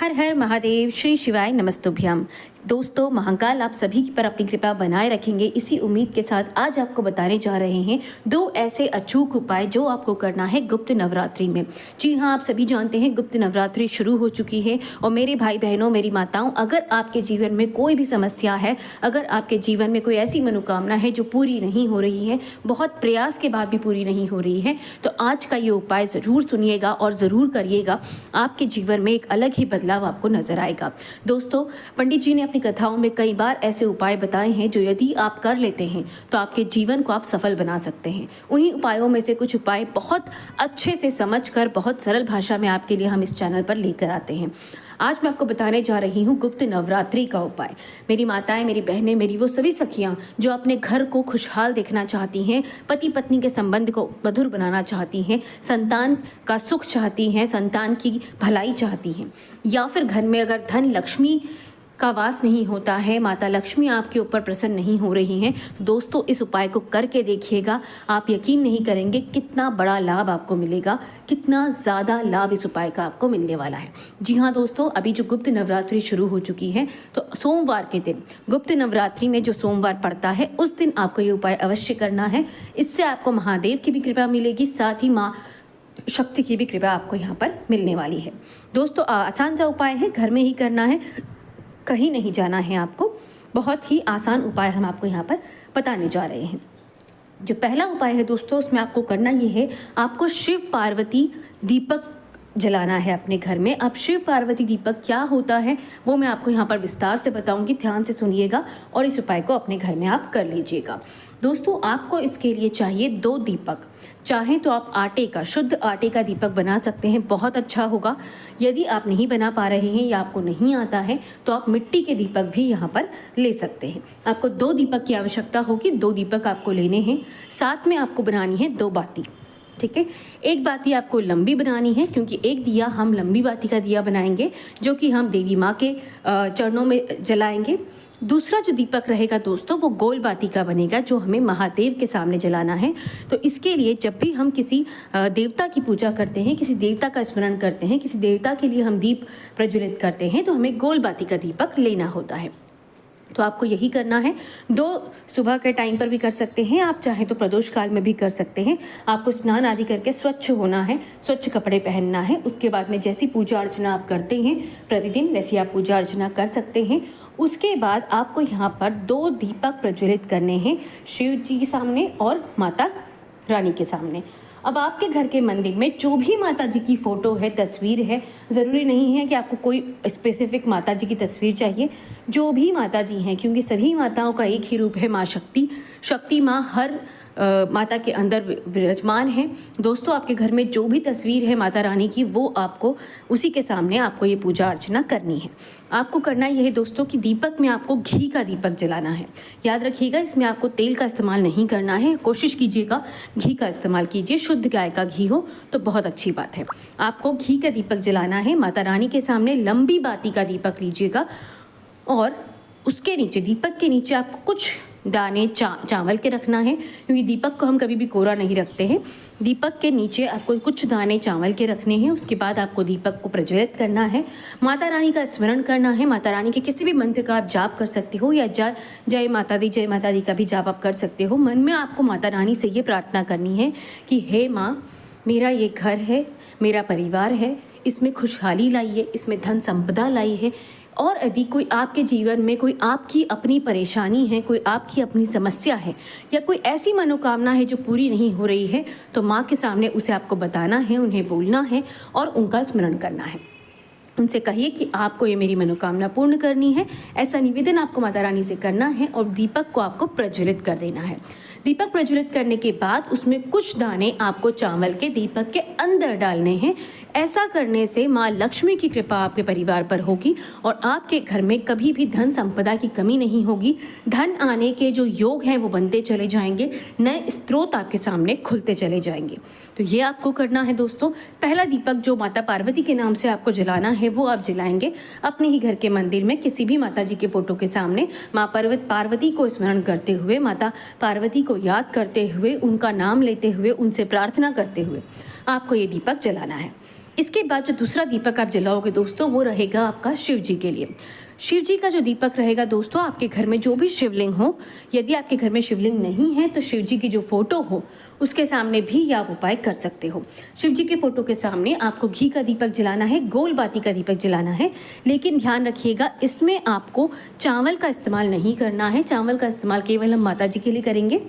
हर हर महादेव, श्री शिवाय नमस्तुभ्यम। दोस्तों, महाकाल आप सभी पर अपनी कृपा बनाए रखेंगे, इसी उम्मीद के साथ आज आपको बताने जा रहे हैं दो ऐसे अचूक उपाय जो आपको करना है गुप्त नवरात्रि में। जी हाँ, आप सभी जानते हैं गुप्त नवरात्रि शुरू हो चुकी है और मेरे भाई बहनों, मेरी माताओं, अगर आपके जीवन में कोई भी समस्या है, अगर आपके जीवन में कोई ऐसी मनोकामना है जो पूरी नहीं हो रही है, बहुत प्रयास के बाद भी पूरी नहीं हो रही है, तो आज का ये उपाय ज़रूर सुनिएगा और ज़रूर करिएगा। आपके जीवन में एक अलग ही बदलाव आपको नजर आएगा। दोस्तों, पंडित जी ने अपनी कथाओं में कई बार ऐसे उपाय बताए हैं जो यदि आप कर लेते हैं तो आपके जीवन को आप सफल बना सकते हैं। उन्हीं उपायों में से कुछ उपाय बहुत अच्छे से समझकर बहुत सरल भाषा में आपके लिए हम इस चैनल पर लेकर आते हैं। आज मैं आपको बताने जा रही हूँ गुप्त नवरात्रि का उपाय। मेरी माताएं, मेरी बहनें, मेरी वो सभी सखियाँ जो अपने घर को खुशहाल देखना चाहती हैं, पति पत्नी के संबंध को मधुर बनाना चाहती हैं, संतान का सुख चाहती हैं, संतान की भलाई चाहती हैं, या फिर घर में अगर धन लक्ष्मी का वास नहीं होता है, माता लक्ष्मी आपके ऊपर प्रसन्न नहीं हो रही हैं, तो दोस्तों इस उपाय को करके देखिएगा। आप यकीन नहीं करेंगे कितना बड़ा लाभ आपको मिलेगा, कितना ज़्यादा लाभ इस उपाय का आपको मिलने वाला है। जी हाँ दोस्तों, अभी जो गुप्त नवरात्रि शुरू हो चुकी है, तो सोमवार के दिन गुप्त नवरात्रि में जो सोमवार पड़ता है उस दिन आपको ये उपाय अवश्य करना है। इससे आपको महादेव की भी कृपा मिलेगी, साथ ही माँ शक्ति की भी कृपा आपको यहाँ पर मिलने वाली है। दोस्तों, आसान सा उपाय है, घर में ही करना है, कहीं नहीं जाना है आपको। बहुत ही आसान उपाय हम आपको यहाँ पर बताने जा रहे हैं। जो पहला उपाय है दोस्तों, उसमें आपको करना ये है, आपको शिव पार्वती दीपक जलाना है अपने घर में। अब शिव पार्वती दीपक क्या होता है वो मैं आपको यहाँ पर विस्तार से बताऊंगी, ध्यान से सुनिएगा और इस उपाय को अपने घर में आप कर लीजिएगा। दोस्तों, आपको इसके लिए चाहिए 2 दीपक। चाहें तो आप आटे का, शुद्ध आटे का दीपक बना सकते हैं, बहुत अच्छा होगा। यदि आप नहीं बना पा रहे हैं या आपको नहीं आता है तो आप मिट्टी के दीपक भी यहाँ पर ले सकते हैं। आपको 2 दीपक की आवश्यकता होगी, 2 दीपक आपको लेने हैं। साथ में आपको बनानी है 2 बाती, ठीक है। एक बाती आपको लंबी बनानी है, क्योंकि एक दिया हम लंबी बाती का दिया बनाएंगे जो कि हम देवी माँ के चरणों में जलाएंगे। दूसरा जो दीपक रहेगा दोस्तों, वो गोल बाती का बनेगा जो हमें महादेव के सामने जलाना है। तो इसके लिए जब भी हम किसी देवता की पूजा करते हैं, किसी देवता का स्मरण करते हैं, किसी देवता के लिए हम दीप प्रज्वलित करते हैं, तो हमें गोल बाती का दीपक लेना होता है। तो आपको यही करना है। 2 सुबह के टाइम पर भी कर सकते हैं, आप चाहें तो प्रदोष काल में भी कर सकते हैं। आपको स्नान आदि करके स्वच्छ होना है, स्वच्छ कपड़े पहनना है। उसके बाद में जैसी पूजा अर्चना आप करते हैं प्रतिदिन, वैसी आप पूजा अर्चना कर सकते हैं। उसके बाद आपको यहाँ पर 2 दीपक प्रज्वलित करने हैं, शिव जी के सामने और माता रानी के सामने। अब आपके घर के मंदिर में जो भी माता जी की फ़ोटो है, तस्वीर है, ज़रूरी नहीं है कि आपको कोई स्पेसिफिक माता जी की तस्वीर चाहिए, जो भी माता जी हैं, क्योंकि सभी माताओं का एक ही रूप है माँ शक्ति। शक्ति माँ हर माता के अंदर विराजमान है। दोस्तों, आपके घर में जो भी तस्वीर है माता रानी की, वो आपको उसी के सामने आपको ये पूजा अर्चना करनी है। आपको करना यह है दोस्तों कि दीपक में आपको घी का दीपक जलाना है। याद रखिएगा, इसमें आपको तेल का इस्तेमाल नहीं करना है, कोशिश कीजिएगा घी का इस्तेमाल कीजिए, शुद्ध गाय का घी हो तो बहुत अच्छी बात है। आपको घी का दीपक जलाना है माता रानी के सामने। लंबी बाती का दीपक लीजिएगा और उसके नीचे, दीपक के नीचे आपको कुछ दाने चावल के रखना है, क्योंकि दीपक को हम कभी भी कोरा नहीं रखते हैं। दीपक के नीचे आपको कुछ दाने चावल के रखने हैं। उसके बाद आपको दीपक को प्रज्वलित करना है, माता रानी का स्मरण करना है। माता रानी के किसी भी मंत्र का आप जाप कर सकते हो, या जय माता दी, जय माता दी का भी जाप आप कर सकते हो। मन में आपको माता रानी से ये प्रार्थना करनी है कि हे माँ, मेरा ये घर है, मेरा परिवार है, इसमें खुशहाली लाइए, इसमें धन संपदा लाई है। और यदि कोई आपके जीवन में कोई आपकी अपनी परेशानी है, कोई आपकी अपनी समस्या है, या कोई ऐसी मनोकामना है जो पूरी नहीं हो रही है, तो माँ के सामने उसे आपको बताना है, उन्हें बोलना है और उनका स्मरण करना है। उनसे कहिए कि आपको ये मेरी मनोकामना पूर्ण करनी है, ऐसा निवेदन आपको माता रानी से करना है और दीपक को आपको प्रज्वलित कर देना है। दीपक प्रज्वलित करने के बाद उसमें कुछ दाने आपको चावल के दीपक के अंदर डालने हैं। ऐसा करने से माँ लक्ष्मी की कृपा आपके परिवार पर होगी और आपके घर में कभी भी धन संपदा की कमी नहीं होगी। धन आने के जो योग हैं वो बनते चले जाएंगे, नए स्रोत आपके सामने खुलते चले जाएंगे। तो ये आपको करना है दोस्तों। पहला दीपक जो माता पार्वती के नाम से आपको जलाना है वो आप जलाएंगे अपने ही घर के मंदिर में, किसी भी माता जी के फोटो के सामने, माँ पार्वती को स्मरण करते हुए, माता पार्वती को याद करते हुए, उनका नाम लेते हुए, उनसे प्रार्थना करते हुए आपको ये दीपक जलाना है। इसके बाद जो दूसरा दीपक आप जलाओगे दोस्तों, वो रहेगा आपका शिव जी के लिए। शिव जी का जो दीपक रहेगा दोस्तों, आपके घर में जो भी शिवलिंग हो, यदि आपके घर में शिवलिंग नहीं है तो शिव जी की जो फोटो हो उसके सामने भी ये आप उपाय कर सकते हो। शिव जी के फोटो के सामने आपको घी का दीपक जलाना है, गोल बाती का दीपक जलाना है, लेकिन ध्यान रखिएगा इसमें आपको चावल का इस्तेमाल नहीं करना है। चावल का इस्तेमाल केवल हम माता जी के लिए करेंगे।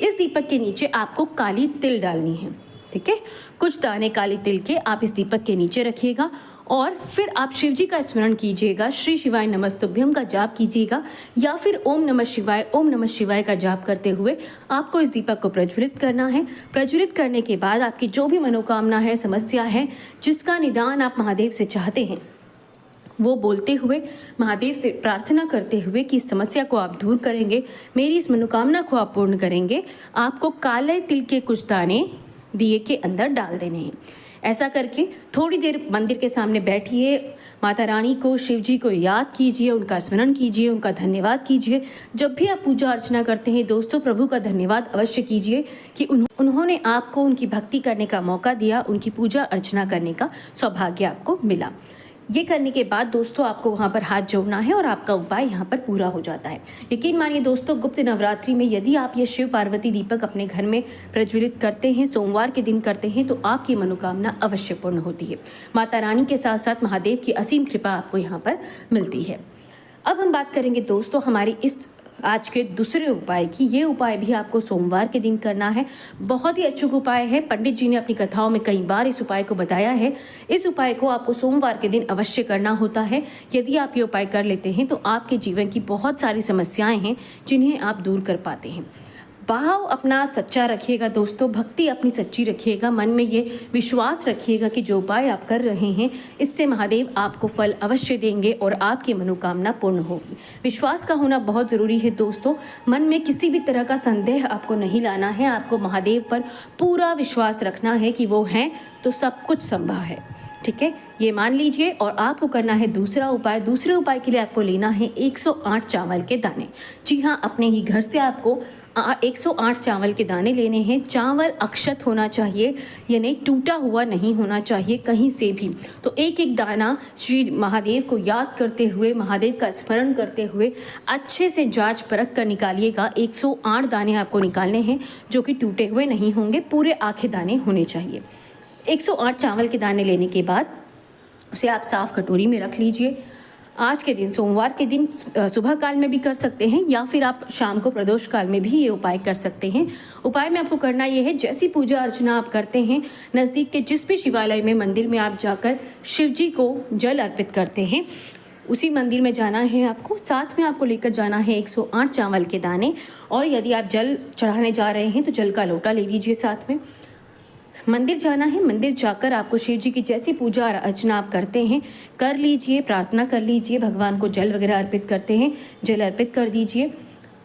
इस दीपक के नीचे आपको काली तिल डालनी है, ठीक है। कुछ दाने काली तिल के आप इस दीपक के नीचे रखिएगा और फिर आप शिव जी का स्मरण कीजिएगा, श्री शिवाय नमस्तुभ्यम का जाप कीजिएगा, या फिर ओम नमः शिवाय का जाप करते हुए आपको इस दीपक को प्रज्वलित करना है। प्रज्वलित करने के बाद आपकी जो भी मनोकामना है, समस्या है, जिसका निदान आप महादेव से चाहते हैं, वो बोलते हुए महादेव से प्रार्थना करते हुए कि इस समस्या को आप दूर करेंगे, मेरी इस मनोकामना को आप पूर्ण करेंगे, आपको काले तिल के कुछ दाने दिए के अंदर डाल देने हैं। ऐसा करके थोड़ी देर मंदिर के सामने बैठिए, माता रानी को, शिव जी को याद कीजिए, उनका स्मरण कीजिए, उनका धन्यवाद कीजिए। जब भी आप पूजा अर्चना करते हैं दोस्तों, प्रभु का धन्यवाद अवश्य कीजिए कि उन्होंने आपको उनकी भक्ति करने का मौका दिया, उनकी पूजा अर्चना करने का सौभाग्य आपको मिला। ये करने के बाद दोस्तों आपको वहाँ पर हाथ जोड़ना है और आपका उपाय यहाँ पर पूरा हो जाता है। यकीन मानिए दोस्तों, गुप्त नवरात्रि में यदि आप ये शिव पार्वती दीपक अपने घर में प्रज्वलित करते हैं, सोमवार के दिन करते हैं, तो आपकी मनोकामना अवश्य पूर्ण होती है। माता रानी के साथ साथ महादेव की असीम कृपा आपको यहाँ पर मिलती है। अब हम बात करेंगे दोस्तों हमारी इस आज के दूसरे उपाय की। ये उपाय भी आपको सोमवार के दिन करना है। बहुत ही अचूक उपाय है, पंडित जी ने अपनी कथाओं में कई बार इस उपाय को बताया है। इस उपाय को आपको सोमवार के दिन अवश्य करना होता है। यदि आप ये उपाय कर लेते हैं तो आपके जीवन की बहुत सारी समस्याएं हैं जिन्हें आप दूर कर पाते हैं। भाव अपना सच्चा रखिएगा दोस्तों, भक्ति अपनी सच्ची रखिएगा, मन में ये विश्वास रखिएगा कि जो उपाय आप कर रहे हैं इससे महादेव आपको फल अवश्य देंगे और आपकी मनोकामना पूर्ण होगी। विश्वास का होना बहुत ज़रूरी है दोस्तों। मन में किसी भी तरह का संदेह आपको नहीं लाना है, आपको महादेव पर पूरा विश्वास रखना है कि वो हैं तो सब कुछ संभव है, ठीक है। ये मान लीजिए। और आपको करना है दूसरा उपाय। दूसरे उपाय के लिए आपको लेना है 108 चावल के दाने। जी हाँ, अपने ही घर से आपको 108 चावल के दाने लेने हैं। चावल अक्षत होना चाहिए, यानी टूटा हुआ नहीं होना चाहिए कहीं से भी। तो एक एक दाना श्री महादेव को याद करते हुए, महादेव का स्मरण करते हुए अच्छे से जांच परख कर निकालिएगा। 108 दाने आपको निकालने हैं जो कि टूटे हुए नहीं होंगे, पूरे आखे दाने होने चाहिए। 108 चावल के दाने लेने के बाद उसे आप साफ कटोरी में रख लीजिए। आज के दिन, सोमवार के दिन सुबह काल में भी कर सकते हैं या फिर आप शाम को प्रदोष काल में भी ये उपाय कर सकते हैं। उपाय में आपको करना ये है, जैसी पूजा अर्चना आप करते हैं, नज़दीक के जिस भी शिवालय में, मंदिर में आप जाकर शिव जी को जल अर्पित करते हैं, उसी मंदिर में जाना है आपको। साथ में आपको लेकर जाना है 108 चावल के दाने, और यदि आप जल चढ़ाने जा रहे हैं तो जल का लोटा ले लीजिए साथ में। मंदिर जाना है, मंदिर जाकर आपको शिव जी की जैसी पूजा अर्चना आप करते हैं कर लीजिए, प्रार्थना कर लीजिए, भगवान को जल वगैरह अर्पित करते हैं, जल अर्पित कर दीजिए।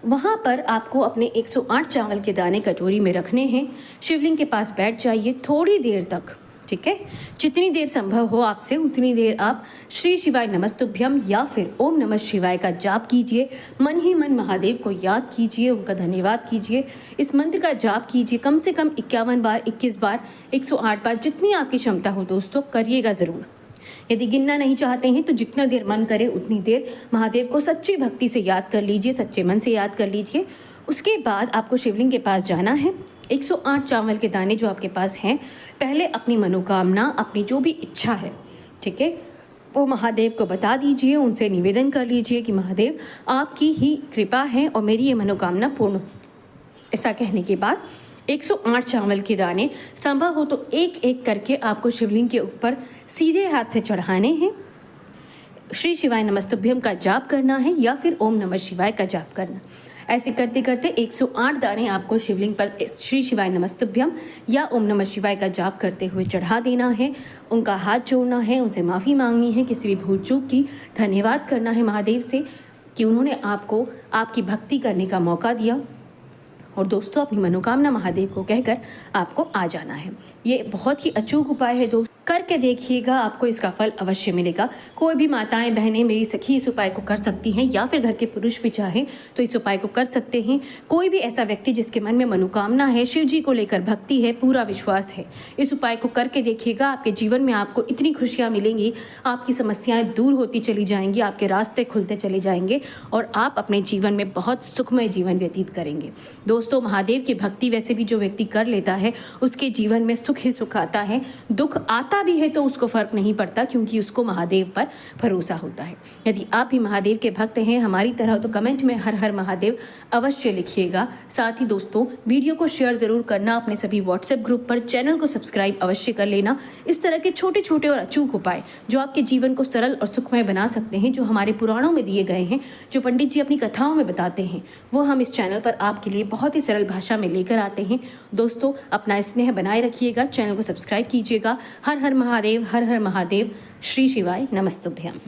वहाँ पर आपको अपने 108 चावल के दाने कटोरी में रखने हैं। शिवलिंग के पास बैठ जाइए थोड़ी देर तक, ठीक है। जितनी देर संभव हो आपसे उतनी देर आप श्री शिवाय नमस्तुभ्यम या फिर ओम नमः शिवाय का जाप कीजिए। मन ही मन महादेव को याद कीजिए, उनका धन्यवाद कीजिए। इस मंत्र का जाप कीजिए कम से कम 51 बार, 21 बार, 108 बार, जितनी आपकी क्षमता हो दोस्तों करिएगा ज़रूर। यदि गिनना नहीं चाहते हैं तो जितना देर मन करे उतनी देर महादेव को सच्ची भक्ति से याद कर लीजिए, सच्चे मन से याद कर लीजिए। उसके बाद आपको शिवलिंग के पास जाना है। 108 चावल के दाने जो आपके पास हैं, पहले अपनी मनोकामना, अपनी जो भी इच्छा है, ठीक है, वो महादेव को बता दीजिए, उनसे निवेदन कर लीजिए कि महादेव आपकी ही कृपा है और मेरी ये मनोकामना पूर्ण हो। ऐसा कहने के बाद 108 चावल के दाने संभव हो तो एक एक करके आपको शिवलिंग के ऊपर सीधे हाथ से चढ़ाने हैं। श्री शिवाय नमस्तुभ्यम का जाप करना है या फिर ओम नमः शिवाय का जाप करना। ऐसे करते करते 108 दाने आपको शिवलिंग पर श्री शिवाय नमस्तुभ्यम या ओम नमः शिवाय का जाप करते हुए चढ़ा देना है। उनका हाथ जोड़ना है, उनसे माफ़ी मांगनी है किसी भी भूल चूक की। धन्यवाद करना है महादेव से कि उन्होंने आपको आपकी भक्ति करने का मौका दिया। और दोस्तों अपनी मनोकामना महादेव को कहकर आपको आ जाना है। ये बहुत ही अचूक उपाय है दोस्तों। करके देखिएगा, आपको इसका फल अवश्य मिलेगा। कोई भी माताएं बहनें मेरी सखी इस उपाय को कर सकती हैं, या फिर घर के पुरुष भी चाहें तो इस उपाय को कर सकते हैं। कोई भी ऐसा व्यक्ति जिसके मन में मनोकामना है, शिव जी को लेकर भक्ति है, पूरा विश्वास है, इस उपाय को करके देखिएगा। आपके जीवन में आपको इतनी खुशियाँ मिलेंगी, आपकी समस्याएं दूर होती चली जाएंगी, आपके रास्ते खुलते चले जाएंगे और आप अपने जीवन में बहुत सुखमय जीवन व्यतीत करेंगे। दोस्तों, महादेव की भक्ति वैसे भी जो व्यक्ति कर लेता है उसके जीवन में सुख ही सुख आता है। दुख आता भी है तो उसको फर्क नहीं पड़ता, क्योंकि उसको महादेव पर भरोसा होता है। यदि आप भी महादेव के भक्त हैं हमारी तरह तो कमेंट में हर हर महादेव अवश्य लिखिएगा। साथ ही दोस्तों, वीडियो को शेयर जरूर करना अपने सभी व्हाट्सएप ग्रुप पर, चैनल को सब्सक्राइब अवश्य कर लेना। इस तरह के छोटे छोटे और अचूक उपाय जो आपके जीवन को सरल और सुखमय बना सकते हैं, जो हमारे पुराणों में दिए गए हैं, जो पंडित जी अपनी कथाओं में बताते हैं, वो हम इस चैनल पर आपके लिए बहुत ही सरल भाषा में लेकर आते हैं। दोस्तों, अपना स्नेह बनाए रखिएगा, चैनल को सब्सक्राइब कीजिएगा। हर हर महादेव, हर हर महादेव। श्री शिवाय नमस्तुभ्यम।